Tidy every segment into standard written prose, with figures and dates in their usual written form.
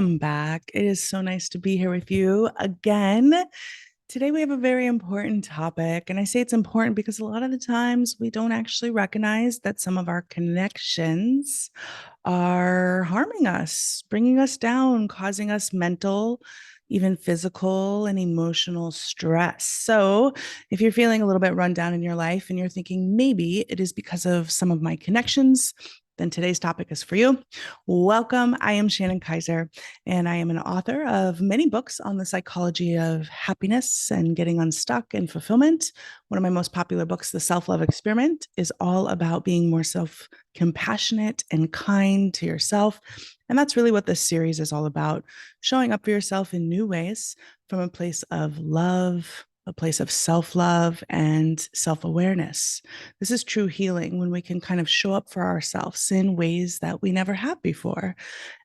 Welcome back. It is so nice to be here with you again. Today, we have a very important topic. And I say it's important because a lot of the times we don't actually recognize that some of our connections are harming us, bringing us down, causing us mental, even physical and emotional stress. So, if you're feeling a little bit run down in your life and you're thinking maybe it is because of some of my connections, then today's topic is for you. Welcome. I am Shannon Kaiser, and I am an author of many books on the psychology of happiness and getting unstuck and fulfillment. One of my most popular books, The Self-Love Experiment, is all about being more self-compassionate and kind to yourself. And that's really what this series is all about, showing up for yourself in new ways from a place of love, a place of self-love and self-awareness. This is true healing when we can kind of show up for ourselves in ways that we never have before.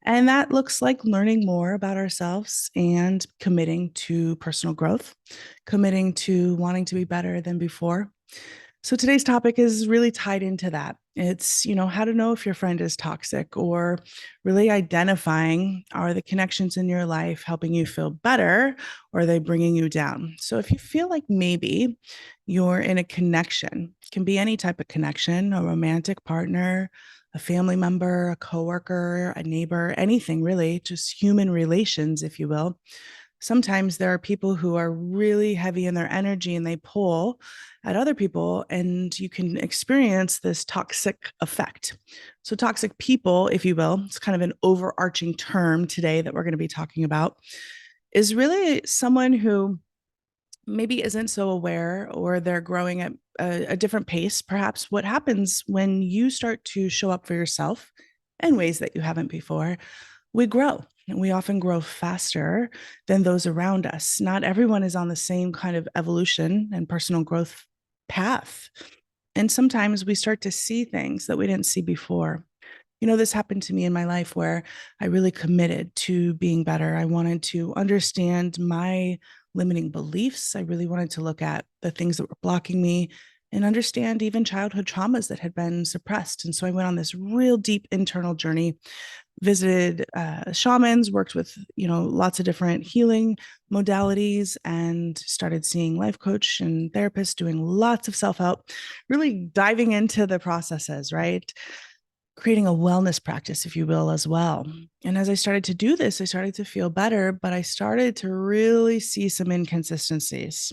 And that looks like learning more about ourselves and committing to personal growth, committing to wanting to be better than before. So today's topic is really tied into that. It's, how to know if your friend is toxic, or really identifying, are the connections in your life helping you feel better, or are they bringing you down? So if you feel like maybe you're in a connection, it can be any type of connection, a romantic partner, a family member, a coworker, a neighbor, anything really, just human relations, if you will. Sometimes there are people who are really heavy in their energy and they pull at other people, and you can experience this toxic effect. So, toxic people, if you will, it's kind of an overarching term today that we're going to be talking about, is really someone who maybe isn't so aware, or they're growing at a different pace. Perhaps what happens when you start to show up for yourself in ways that you haven't before, we grow. And we often grow faster than those around us. Not everyone is on the same kind of evolution and personal growth path. And sometimes we start to see things that we didn't see before. This happened to me in my life where I really committed to being better. I wanted to understand my limiting beliefs. I really wanted to look at the things that were blocking me and understand even childhood traumas that had been suppressed. And so I went on this real deep internal journey, visited shamans, worked with, lots of different healing modalities, and started seeing life coach and therapists, doing lots of self-help, really diving into the processes, right? Creating a wellness practice, if you will, as well. And as I started to do this, I started to feel better, but I started to really see some inconsistencies.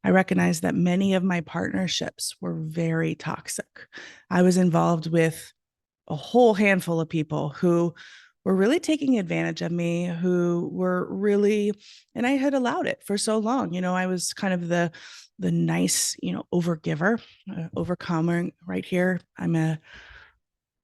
I recognized that many of my partnerships were very toxic. I was involved with a whole handful of people who were really taking advantage of me, who were really, and I had allowed it for so long. I was kind of the nice, overgiver, overcomer right here. I'm a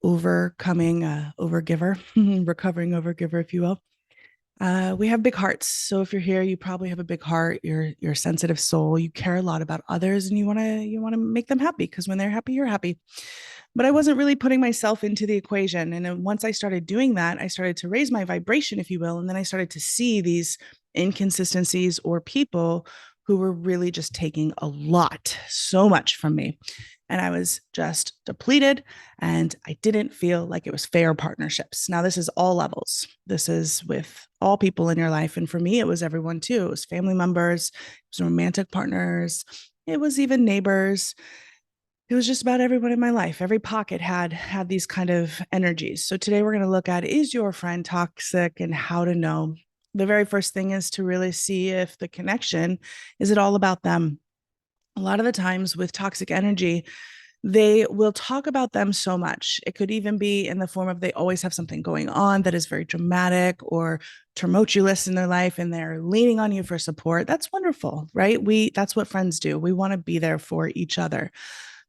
overcoming overgiver, recovering overgiver, if you will. We have big hearts. So if you're here, you probably have a big heart. You're a sensitive soul. You care a lot about others, and you want to make them happy, because when they're happy, you're happy. But I wasn't really putting myself into the equation. And then once I started doing that, I started to raise my vibration, if you will. And then I started to see these inconsistencies, or people who were really just taking a lot, so much from me. And I was just depleted, and I didn't feel like it was fair partnerships. Now, this is all levels. This is with all people in your life. And for me, it was everyone too. It was family members, it was romantic partners, it was even neighbors. It was just about everyone in my life. Every pocket had these kind of energies. So today we're going to look at, is your friend toxic, and how to know. The very first thing is to really see if the connection, is it all about them? A lot of the times with toxic energy, they will talk about them so much. It could even be in the form of, they always have something going on that is very dramatic or tumultuous in their life, and they're leaning on you for support. That's wonderful, right? That's what friends do. We want to be there for each other.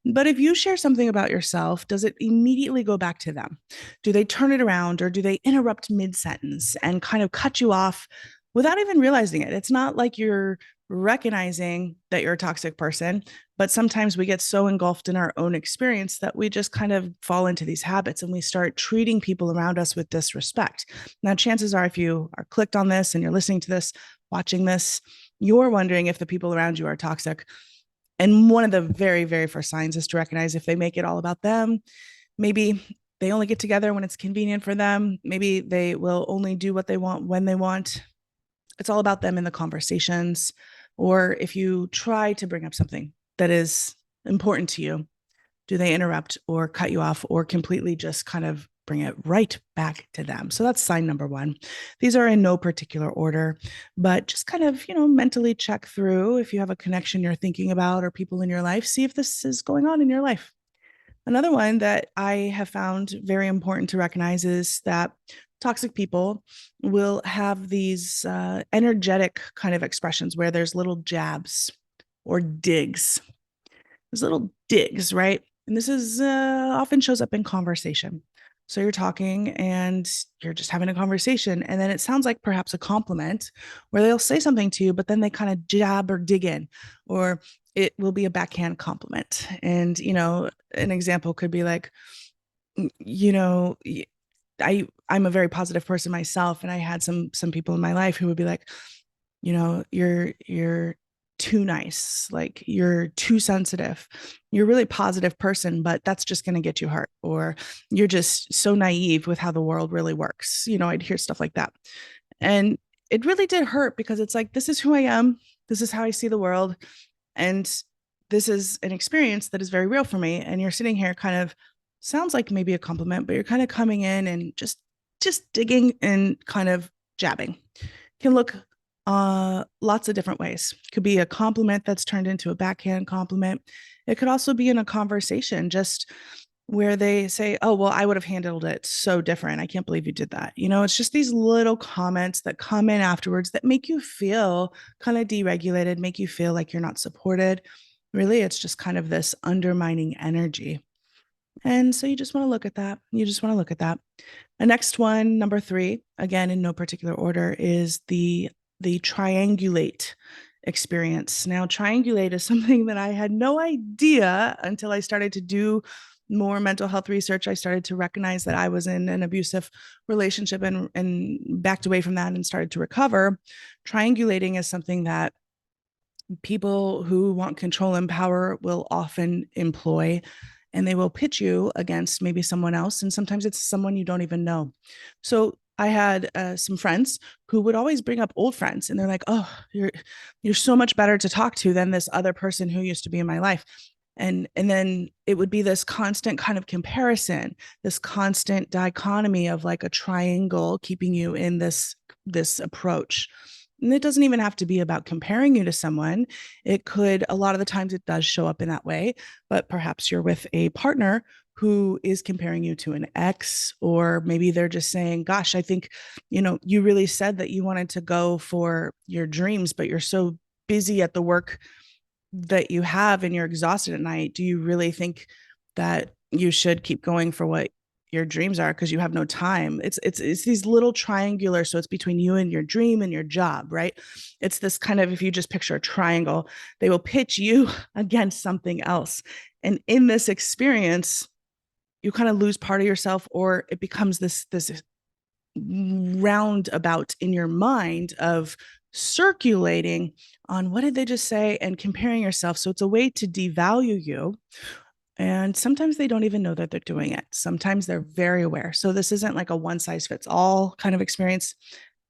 But if you share something about yourself, does it immediately go back to them? Do they turn it around, or do they interrupt mid-sentence and kind of cut you off without even realizing it? It's not like you're recognizing that you're a toxic person, but sometimes we get so engulfed in our own experience that we just kind of fall into these habits, and we start treating people around us with disrespect. Now, chances are, if you are clicked on this and you're listening to this, watching this, you're wondering if the people around you are toxic. And one of the very, very first signs is to recognize if they make it all about them. Maybe they only get together when it's convenient for them. Maybe they will only do what they want when they want. It's all about them in the conversations. Or if you try to bring up something that is important to you, do they interrupt or cut you off or completely just kind of bring it right back to them? So that's sign number one. These are in no particular order, but just kind of, mentally check through if you have a connection you're thinking about or people in your life, see if this is going on in your life. Another one that I have found very important to recognize is that toxic people will have these energetic kind of expressions where there's little jabs or digs. There's little digs, right? And this is often shows up in conversation. So you're talking and you're just having a conversation, and then it sounds like perhaps a compliment where they'll say something to you, but then they kind of jab or dig in, or it will be a backhand compliment. And, an example could be like, you know, I'm a very positive person myself, and I had some people in my life who would be like, you're too nice, like you're too sensitive. You're a really positive person, but that's just going to get you hurt. Or you're just so naive with how the world really works. I'd hear stuff like that. And it really did hurt because it's like, this is who I am. This is how I see the world. And this is an experience that is very real for me. And you're sitting here kind of sounds like maybe a compliment, but you're kind of coming in and just digging and kind of jabbing. Can look lots of different ways. Could be a compliment that's turned into a backhand compliment. It could also be in a conversation, just where they say, "Oh, well, I would have handled it so different. I can't believe you did that." It's just these little comments that come in afterwards that make you feel kind of deregulated, make you feel like you're not supported. Really, it's just kind of this undermining energy. And so you just want to look at that. You just want to look at that. The next one, number 3, again in no particular order, is the triangulate experience. Now, triangulate is something that I had no idea until I started to do more mental health research. I started to recognize that I was in an abusive relationship and backed away from that and started to recover. Triangulating is something that people who want control and power will often employ, and they will pitch you against maybe someone else, and sometimes it's someone you don't even know. So I had some friends who would always bring up old friends, and they're like, "Oh, you're so much better to talk to than this other person who used to be in my life." And then it would be this constant kind of comparison, this constant dichotomy of like a triangle keeping you in this approach. And it doesn't even have to be about comparing you to someone. It could, a lot of the times it does show up in that way, but perhaps you're with a partner who is comparing you to an ex, or maybe they're just saying, "Gosh, I think, you really said that you wanted to go for your dreams, but you're so busy at the work that you have and you're exhausted at night. Do you really think that you should keep going for what your dreams are because you have no time?" It's these little triangular, so it's between you and your dream and your job, right? It's this kind of, if you just picture a triangle, they will pitch you against something else. And in this experience, you kind of lose part of yourself, or it becomes this roundabout in your mind of circulating on what did they just say and comparing yourself. So it's a way to devalue you. And sometimes they don't even know that they're doing it. Sometimes they're very aware. So this isn't like a one size fits all kind of experience.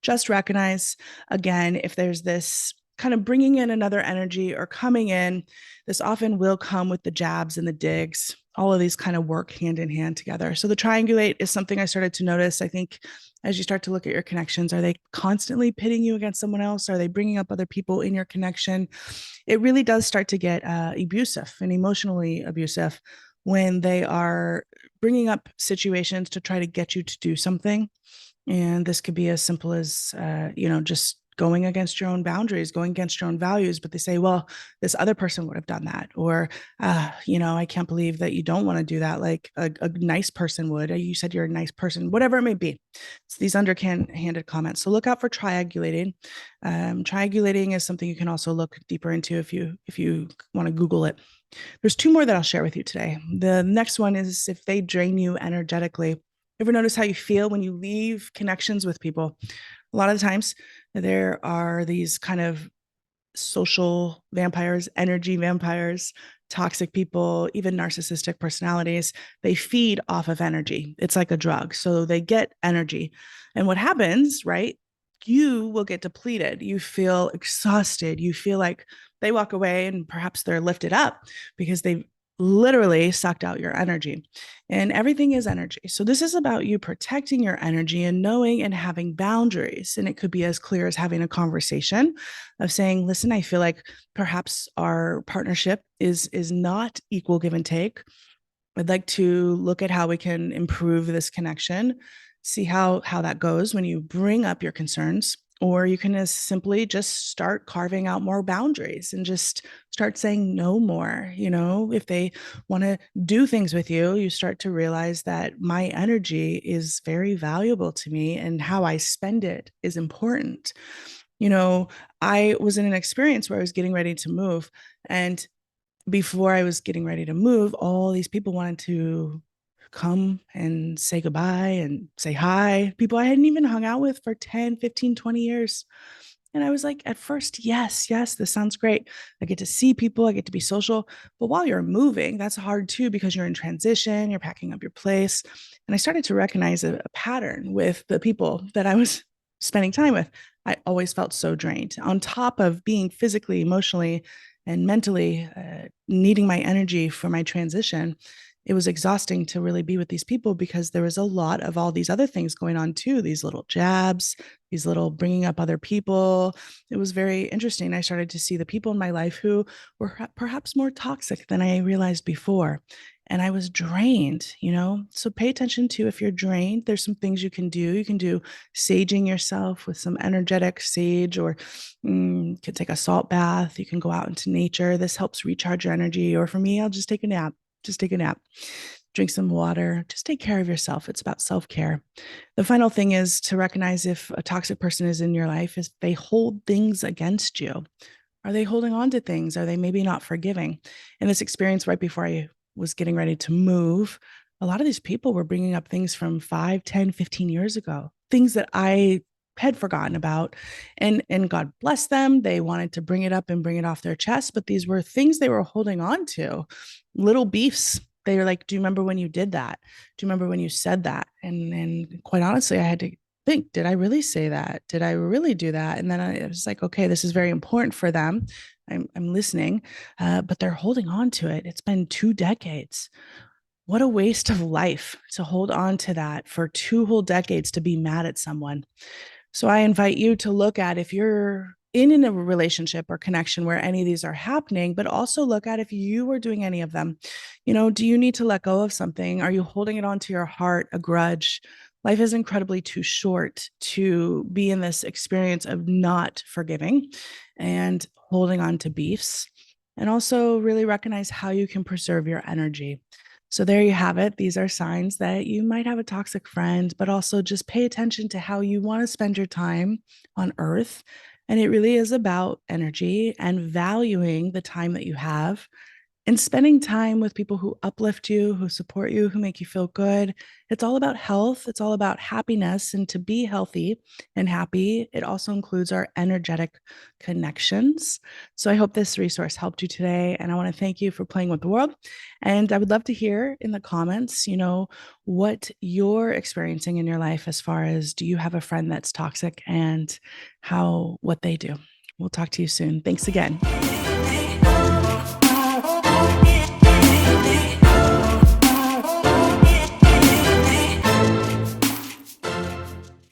Just recognize, again, if there's this kind of bringing in another energy or coming in, this often will come with the jabs and the digs. All of these kind of work hand in hand together. So the triangulate is something I started to notice. I think as you start to look at your connections, are they constantly pitting you against someone else? Are they bringing up other people in your connection? It really does start to get abusive and emotionally abusive when they are bringing up situations to try to get you to do something. And this could be as simple as, just going against your own boundaries, going against your own values. But they say, "Well, this other person would have done that." Or, "I can't believe that you don't want to do that. Like a nice person would. You said you're a nice person," whatever it may be. It's these underhanded comments. So look out for triangulating. Triangulating is something you can also look deeper into if you want to Google it. There's 2 more that I'll share with you today. The next one is if they drain you energetically. Ever notice how you feel when you leave connections with people? A lot of the times there are these kind of social vampires, energy vampires, toxic people, even narcissistic personalities, they feed off of energy. It's like a drug. So they get energy. And what happens, right? You will get depleted. You feel exhausted. You feel like they walk away and perhaps they're lifted up because they literally sucked out your energy. And everything is energy. So this is about you protecting your energy and knowing and having boundaries. And it could be as clear as having a conversation of saying, listen, I feel like perhaps our partnership is not equal give and take. I'd like to look at how we can improve this connection, see how that goes when you bring up your concerns. Or you can simply just start carving out more boundaries and just start saying no more. If they want to do things with you, you start to realize that my energy is very valuable to me and how I spend it is important. I was in an experience where I was getting ready to move, and before I was getting ready to move, all these people wanted to come and say goodbye and say hi. People I hadn't even hung out with for 10, 15, 20 years. And I was like, at first, yes, yes, this sounds great. I get to see people, I get to be social. But while you're moving, that's hard too, because you're in transition, you're packing up your place. And I started to recognize a pattern with the people that I was spending time with. I always felt so drained, on top of being physically, emotionally, and mentally needing my energy for my transition. It was exhausting to really be with these people because there was a lot of all these other things going on too, these little jabs, these little bringing up other people. It was very interesting. I started to see the people in my life who were perhaps more toxic than I realized before. And I was drained. So pay attention to, if you're drained, there's some things you can do. You can do saging yourself with some energetic sage, or you can take a salt bath. You can go out into nature. This helps recharge your energy. Or for me, I'll just take a nap. Drink some water, just take care of yourself. It's about self-care. The final thing is to recognize if a toxic person is in your life, is they hold things against you. Are they holding on to things? Are they maybe not forgiving? In this experience, right before I was getting ready to move, a lot of these people were bringing up things from 5, 10, 15 years ago, things that I had forgotten about. And God bless them. They wanted to bring it up and bring it off their chest, but these were things they were holding on to, little beefs. They were like, do you remember when you did that? Do you remember when you said that? And quite honestly, I had to think, did I really say that? Did I really do that? And then I was like, okay, this is very important for them. I'm listening, but they're holding on to it. It's been 2 decades. What a waste of life to hold on to that for 2 whole decades, to be mad at someone. So I invite you to look at, if you're in a relationship or connection where any of these are happening, but also look at if you were doing any of them. Do you need to let go of something? Are you holding it onto your heart, a grudge? Life is incredibly too short to be in this experience of not forgiving and holding on to beefs. And also really recognize how you can preserve your energy. So there you have it. These are signs that you might have a toxic friend, but also just pay attention to how you want to spend your time on earth. And it really is about energy and valuing the time that you have and spending time with people who uplift you, who support you, who make you feel good. It's all about health. It's all about happiness. And to be healthy and happy, it also includes our energetic connections. So I hope this resource helped you today. And I want to thank you for playing with the world. And I would love to hear in the comments, what you're experiencing in your life, as far as, do you have a friend that's toxic, and what they do. We'll talk to you soon. Thanks again.